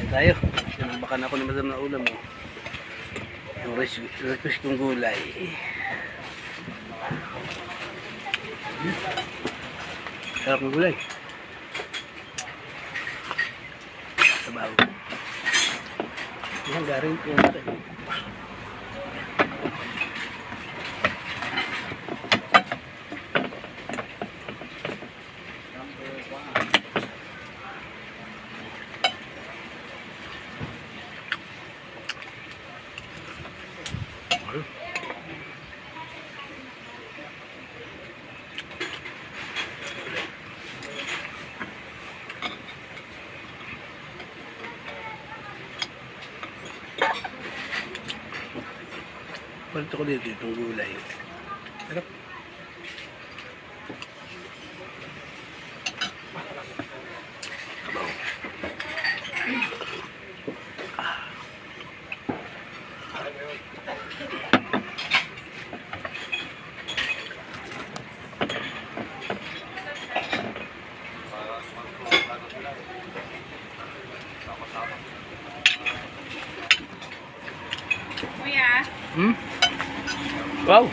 tayo. Sinambakan ako ni Madam na ulam mo. Yung request kong gulay. Sarap ng gulay. Sabaw. Yan, garing po natin. Palito ko dito itong gulay. Sarap. Sabaw. Kuya, Wow!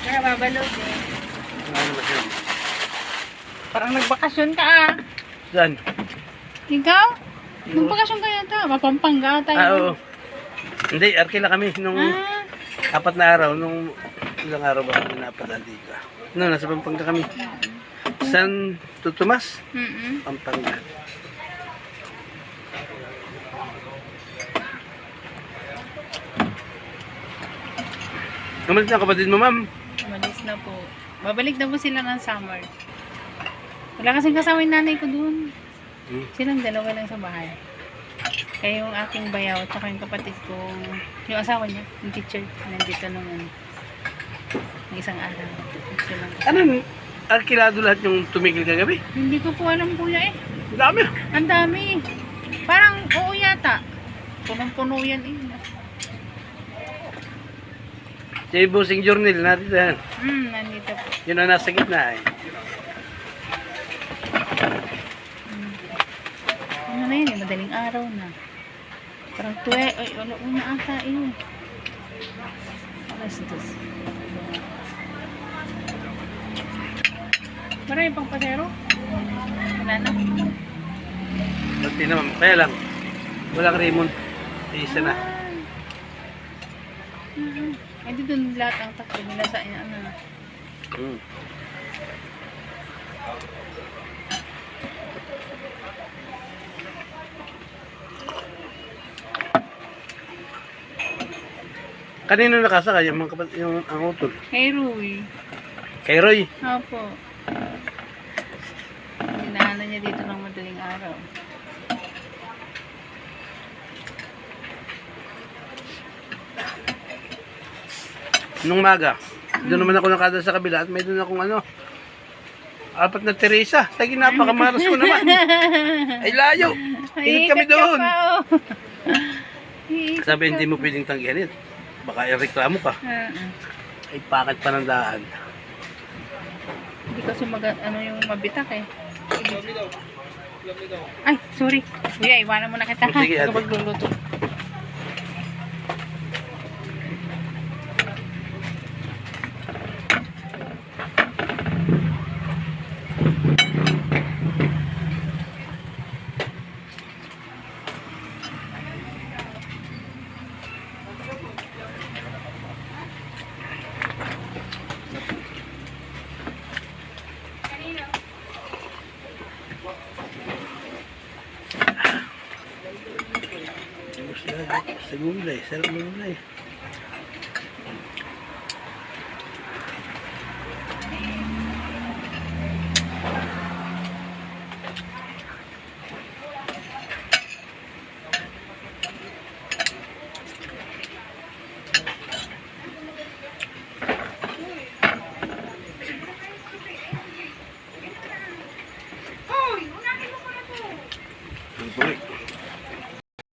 kaya babalog eh. Ano ba siya? Parang nagbakasyon ka ah. Saan? Ikaw? Nagbakasyon ka yata. Mapampanga tayo. Oo. Hindi, arkila kami nung 4 na araw. Nung ilang araw ba kami napadaan dito? No, nasa Pampanga kami. San Tomas? Pampanga. Umalis na kapatid mo, ma'am. Umalis na po. Babalik na po sila ng summer. Wala kasing kasama yung nanay ko doon. Silang dalawa lang sa bahay. Kaya yung aking bayaw at saka yung kapatid ko, yung asawa niya, yung teacher, nandito nung ng isang araw. Silang Ano, arkilado lahat yung tumigil kagabi? Hindi ko po alam kuya eh. Ang dami. Ang dami. Parang oo yata. Punong-puno yan eh. Si Busing Journal natin yan. Nandito po. Yun ang nasa gitna eh. Ano na yun eh, madaling araw na. Parang ay, wala una ata yun. Alas 2. Marami pang pasero? Wala na. Pati naman, kaya lang, walang Raymond. Isa na. Ay, dito lahat ang takbo nila sa ano. Kanino nakasaka yung mga kapatid, yung ang utol? Kay Rui. Kay Roy. Opo. Dinaanan niya dito ng madaling araw. Nung maga, doon naman ako nakadal sa kabila at may doon akong 4 na Teresa. Tagi napakamaras ko naman. Ay layo. Ingat kami doon. Sabi hindi mo pwedeng tanggihan it. Baka ireklamo ka. Ay pakit pa ng daan. Hindi kasi yung mabitak eh. Ay, sorry. Kuya, iwanan mo na kita ha. Sige, ate. Kapag luluto. Sa gulay, sarap ng gulay.